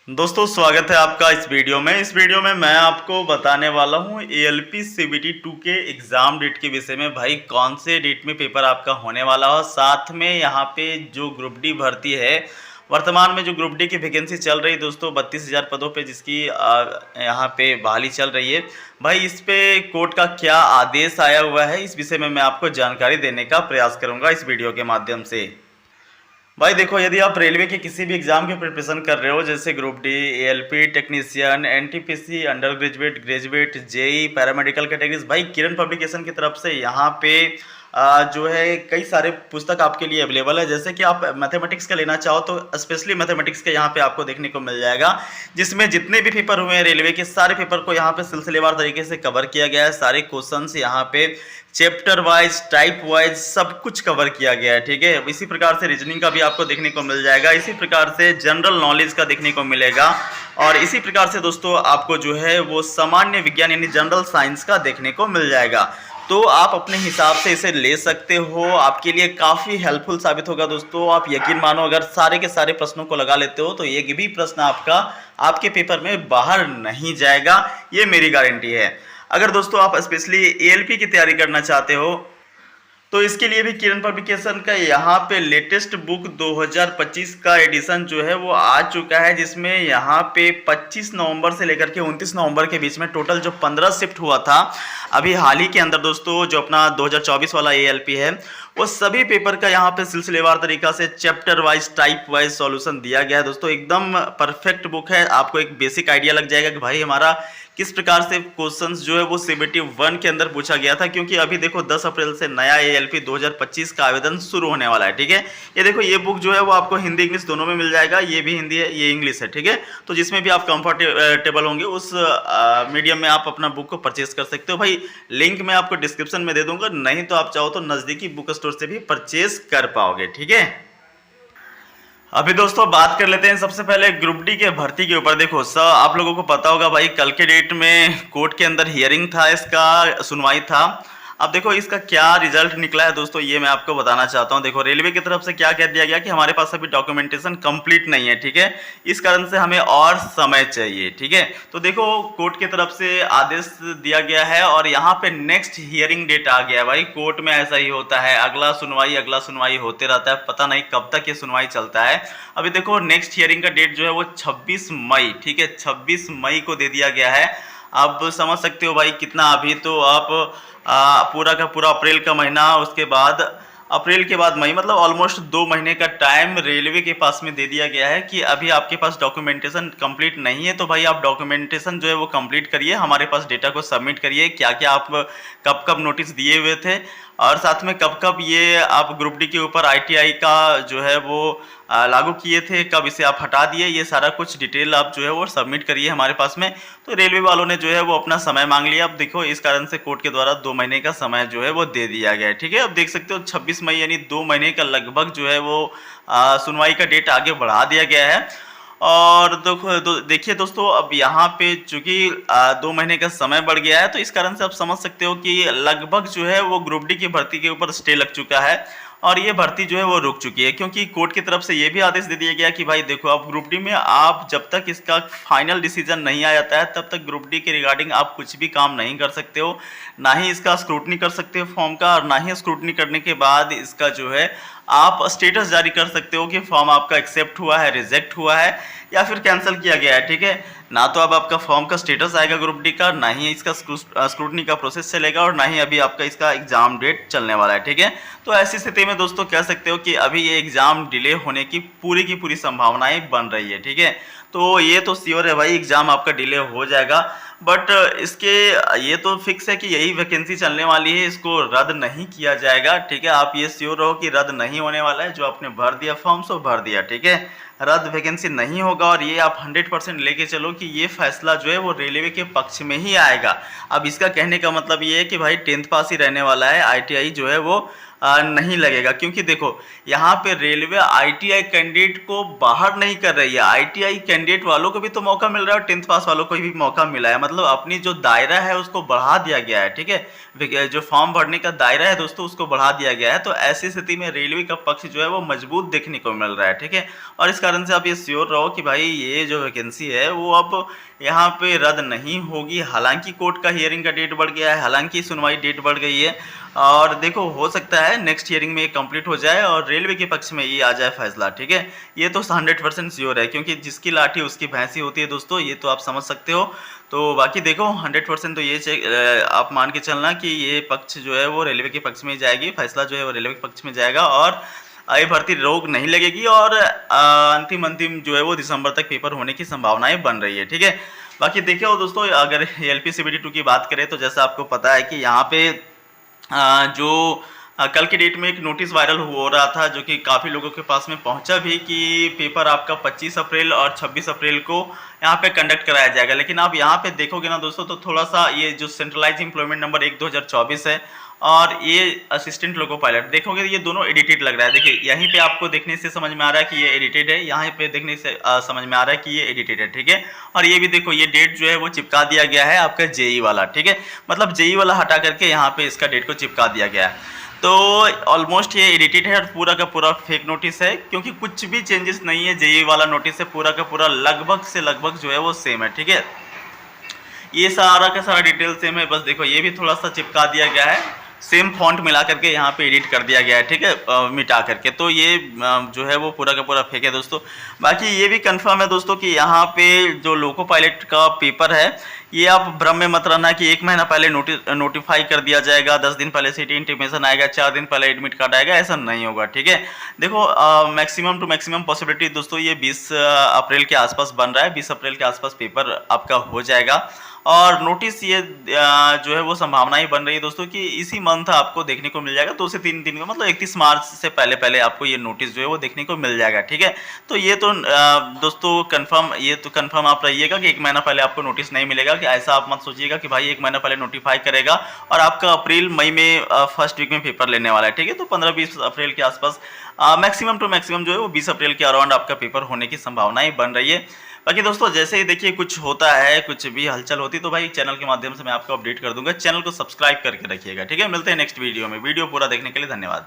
दोस्तों स्वागत है आपका इस वीडियो में। मैं आपको बताने वाला हूँ एएलपी सीबीटी 2 के एग्ज़ाम डेट के विषय में। भाई कौन से डेट में पेपर आपका होने वाला हो, साथ में यहाँ पे जो ग्रुप डी भर्ती है, वर्तमान में जो ग्रुप डी की वैकेंसी चल रही है दोस्तों 32,000 पदों पे, जिसकी यहाँ पे बहाली चल रही है। भाई इस पे कोर्ट का क्या आदेश आया हुआ है, इस विषय में मैं आपको जानकारी देने का प्रयास करूँगा इस वीडियो के माध्यम से। भाई देखो, यदि आप रेलवे के किसी भी एग्जाम की प्रिपरेशन कर रहे हो, जैसे group D, ALP, technician, NTPC, undergraduate, graduate, JE, paramedical categories, भाई किरण पब्लिकेशन की तरफ से यहाँ पे जो है कई सारे पुस्तक आपके लिए अवेलेबल है। जैसे कि आप मैथमेटिक्स का लेना चाहो तो स्पेशली मैथमेटिक्स के यहाँ पे आपको देखने को मिल जाएगा, जिसमें जितने भी पेपर हुए हैं रेलवे के, सारे पेपर को यहाँ पे सिलसिलेवार तरीके से कवर किया गया है। सारे क्वेश्चंस यहाँ पे चैप्टर वाइज, टाइप वाइज सब कुछ कवर किया गया है, ठीक है। इसी प्रकार से रीजनिंग का भी आपको देखने को मिल जाएगा, इसी प्रकार से जनरल नॉलेज का देखने को मिलेगा, और इसी प्रकार से दोस्तों आपको जो है वो सामान्य विज्ञान यानी जनरल साइंस का देखने को मिल जाएगा। तो आप अपने हिसाब से इसे ले सकते हो, आपके लिए काफ़ी हेल्पफुल साबित होगा दोस्तों। आप यकीन मानो, अगर सारे के सारे प्रश्नों को लगा लेते हो तो एक भी प्रश्न आपका आपके पेपर में बाहर नहीं जाएगा, ये मेरी गारंटी है। अगर दोस्तों आप स्पेशली एएलपी की तैयारी करना चाहते हो तो इसके लिए भी किरण पब्लिकेशन का यहाँ पे लेटेस्ट बुक 2025 का एडिशन जो है वो आ चुका है, जिसमें यहाँ पे 25 नवंबर से लेकर के 29 नवंबर के बीच में टोटल जो 15 शिफ्ट हुआ था अभी हाल ही के अंदर दोस्तों, जो अपना 2024 वाला एएलपी है, वो सभी पेपर का यहाँ पे सिलसिलेवार तरीका से chapter wise, type wise solution दिया गया है दोस्तों। एकदम परफेक्ट बुक है, आपको एक बेसिक आइडिया लग जाएगा कि भाई हमारा किस प्रकार से क्वेश्चंस जो है वो सीबीटी 1 के अंदर पूछा गया था। क्योंकि अभी देखो 10 अप्रैल से नया एएलपी 2025 का आवेदन शुरू होने वाला है, ठीक है। ये देखो, ये बुक जो है वो आपको हिंदी इंग्लिश दोनों में मिल जाएगा, ये भी हिंदी है, ये इंग्लिश है, ठीक है। तो जिसमें भी आप कंफर्टेबल होंगे उस मीडियम में आप अपना बुक को परचेज कर सकते हो। भाई लिंक मैं आपको डिस्क्रिप्शन में दे दूंगा, नहीं तो आप चाहो तो नज़दीकी बुक स्टोर से भी परचेज कर पाओगे, ठीक है। अभी दोस्तों बात कर लेते हैं सबसे पहले ग्रुप डी के भर्ती के ऊपर। देखो सर, आप लोगों को पता होगा भाई, कल के डेट में कोर्ट के अंदर हियरिंग था, इसका सुनवाई था। अब देखो इसका क्या रिजल्ट निकला है दोस्तों, ये मैं आपको बताना चाहता हूँ। देखो रेलवे की तरफ से क्या कह दिया गया कि हमारे पास अभी डॉक्यूमेंटेशन कंप्लीट नहीं है, ठीक है, इस कारण से हमें और समय चाहिए, ठीक है। तो देखो कोर्ट की तरफ से आदेश दिया गया है और यहाँ पे नेक्स्ट हियरिंग डेट आ गया है। भाई कोर्ट में ऐसा ही होता है, अगला सुनवाई होते रहता है, पता नहीं कब तक ये सुनवाई चलता है। अभी देखो नेक्स्ट हियरिंग का डेट जो है वो 26 मई, ठीक है, 26 मई को दे दिया गया है। अब समझ सकते हो भाई कितना, अभी तो आप पूरा का पूरा अप्रैल का महीना, उसके बाद अप्रैल के बाद मई, मतलब ऑलमोस्ट 2 महीने का टाइम रेलवे के पास में दे दिया गया है कि अभी आपके पास डॉक्यूमेंटेशन कंप्लीट नहीं है। तो भाई आप डॉक्यूमेंटेशन जो है वो कंप्लीट करिए, हमारे पास डेटा को सबमिट करिए, क्या क्या आप कब कब नोटिस दिए हुए थे, और साथ में कब कब ये आप ग्रुप डी के ऊपर आईटीआई का जो है वो लागू किए थे, कब इसे आप हटा दिए, ये सारा कुछ डिटेल आप जो है वो सबमिट करिए हमारे पास में। तो रेलवे वालों ने जो है वो अपना समय मांग लिया। अब देखो इस कारण से कोर्ट के द्वारा 2 महीने का समय जो है वो दे दिया गया है, ठीक है। अब देख सकते हो 26 मई यानी 2 महीने का लगभग जो है वो सुनवाई का डेट आगे बढ़ा दिया गया है। और देखिए दोस्तों, अब यहाँ पे चूंकि 2 महीने का समय बढ़ गया है, तो इस कारण से आप समझ सकते हो कि लगभग जो है वो ग्रुप डी की भर्ती के ऊपर स्टे लग चुका है और ये भर्ती जो है वो रुक चुकी है। क्योंकि कोर्ट की तरफ से ये भी आदेश दे दिया गया कि भाई देखो, अब ग्रुप डी में आप जब तक इसका फाइनल डिसीजन नहीं आ जाता है तब तक ग्रुप डी के रिगार्डिंग आप कुछ भी काम नहीं कर सकते हो, ना ही इसका स्क्रूटनी कर सकते हो फॉर्म का, और ना ही स्क्रूटनी करने के बाद इसका जो है आप स्टेटस जारी कर सकते हो कि फॉर्म आपका एक्सेप्ट हुआ है, रिजेक्ट हुआ है या फिर कैंसिल किया गया है, ठीक है। ना तो अब आपका फॉर्म का स्टेटस आएगा ग्रुप डी का, ना ही इसका स्क्रूटनी का प्रोसेस चलेगा, और ना ही अभी आपका इसका एग्जाम डेट चलने वाला है, ठीक है। तो ऐसी स्थिति में दोस्तों कह सकते हो कि अभी ये एग्जाम डिले होने की पूरी संभावनाएं बन रही है, ठीक है। तो ये तो श्योर है भाई, एग्जाम आपका डिले हो जाएगा, बट इसके ये तो फिक्स है कि यही वैकेंसी चलने वाली है, इसको रद्द नहीं किया जाएगा, ठीक है। आप ये श्योर रहो कि रद्द नहीं होने वाला है, जो आपने भर दिया फॉर्म सो भर दिया, ठीक है, रद्द वैकेंसी नहीं होगा। और ये आप 100% लेके चलो कि ये फैसला जो है वो रेलवे के पक्ष में ही आएगा। अब इसका कहने का मतलब ये है कि भाई 10th पास ही रहने वाला है, आईटीआई जो है वो नहीं लगेगा। क्योंकि देखो यहाँ पे रेलवे आईटीआई कैंडिडेट को बाहर नहीं कर रही है, आईटीआई कैंडिडेट वालों को भी तो मौका मिल रहा है और 10th पास वालों को भी मौका मिला है, मतलब अपनी जो दायरा है उसको बढ़ा दिया गया है, ठीक है। जो फॉर्म भरने का दायरा है दोस्तों उसको बढ़ा दिया गया है। तो ऐसी स्थिति में रेलवे का पक्ष जो है वो मजबूत देखने को मिल रहा है, ठीक है। और इस कारण कारण से आप ये श्योर रहो कि भाई ये जो वैकेंसी है वो अब यहाँ पे रद्द नहीं होगी। हालांकि कोर्ट का हियरिंग का डेट बढ़ गया है, हालांकि सुनवाई डेट बढ़ गई है, और देखो हो सकता है नेक्स्ट हियरिंग में ये कंप्लीट हो जाए और रेलवे के पक्ष में ये आ जाए फैसला, ठीक है। ये तो 100% श्योर है, क्योंकि जिसकी लाठी उसकी भैंसी होती है दोस्तों, ये तो आप समझ सकते हो। तो बाकी देखो 100% तो ये आप मान के चलना कि ये पक्ष जो है वो रेलवे के पक्ष में जाएगी, फैसला जो है वो रेलवे के पक्ष में जाएगा और ये भर्ती रोक नहीं लगेगी, और अंतिम जो है वो दिसंबर तक पेपर होने की संभावनाएं बन रही है, ठीक है। बाकी देखिए दोस्तों, अगर एलपी सीबीटी 2 की बात करें तो जैसा आपको पता है कि यहाँ पे जो कल की डेट में एक नोटिस वायरल हो रहा था, जो कि काफ़ी लोगों के पास में पहुंचा भी, कि पेपर आपका 25 अप्रैल और 26 अप्रैल को यहाँ पे कंडक्ट कराया जाएगा। लेकिन आप यहाँ पे देखोगे ना दोस्तों, तो थोड़ा सा ये जो सेंट्रलाइज एम्प्लॉयमेंट नंबर 1/2024 है और ये असिस्टेंट लोको पायलट, देखोगे ये दोनों एडिटेड लग रहा है। देखिए यहीं पे आपको देखने से समझ में आ रहा है कि ये एडिटेड है, यहाँ पे देखने से समझ में आ रहा है कि ये एडिटेड है, ठीक है। और ये भी देखो, ये डेट जो है वो चिपका दिया गया है आपका जेई वाला, ठीक है। मतलब जेई वाला हटा करके यहाँ पे इसका डेट को चिपका दिया गया है। तो ऑलमोस्ट ये एडिटेड है और पूरा का पूरा फेक नोटिस है, क्योंकि कुछ भी चेंजेस नहीं है। जेई वाला नोटिस है, पूरा का पूरा लगभग से लगभग जो है वो सेम है, ठीक है। ये सारा का सारा डिटेल सेम है, बस देखो ये भी थोड़ा सा चिपका दिया गया है, सेम फॉन्ट मिला करके यहाँ पे एडिट कर दिया गया है, ठीक है, मिटा करके। तो ये जो है वो पूरा का पूरा फेक है दोस्तों। बाकी ये भी कंफर्म है दोस्तों कि यहाँ पे जो लोको पायलट का पेपर है, ये आप भ्रम में मत रहना कि 1 महीना पहले नोटिफाई कर दिया जाएगा, 10 दिन पहले सिटी इंटीमेशन आएगा, 4 दिन पहले एडमिट कार्ड आएगा, ऐसा नहीं होगा, ठीक है। देखो मैक्सिमम टू मैक्सिमम पॉसिबिलिटी दोस्तों ये 20 अप्रैल के आसपास बन रहा है, 20 अप्रैल के आसपास पेपर आपका हो जाएगा। और नोटिस ये जो है वो संभावनाएं बन रही है दोस्तों कि इसी मंथ आपको देखने को मिल जाएगा, 2 से 3 दिन का, मतलब 31 मार्च से पहले पहले आपको ये नोटिस जो है वो देखने को मिल जाएगा, ठीक है। तो ये तो दोस्तों कंफर्म, ये तो कंफर्म आप रहिएगा कि 1 महीना पहले आपको नोटिस नहीं मिलेगा। कि ऐसा आप मत सोचिएगा कि भाई 1 महीना पहले नोटिफाई करेगा और आपका अप्रैल मई में फर्स्ट वीक में पेपर लेने वाला है, ठीक है। तो 15-20 अप्रैल के आसपास मैक्सिमम टू मैक्सिमम जो है वो 20 अप्रैल के अराउंड आपका पेपर होने की संभावनाएं बन रही है। बाकी दोस्तों जैसे ही देखिए कुछ होता है, कुछ भी हलचल होती तो भाई चैनल के माध्यम से मैं आपको अपडेट कर दूंगा। चैनल को सब्सक्राइब करके रखिएगा, ठीक है। मिलते हैं नेक्स्ट वीडियो में। वीडियो पूरा देखने के लिए धन्यवाद।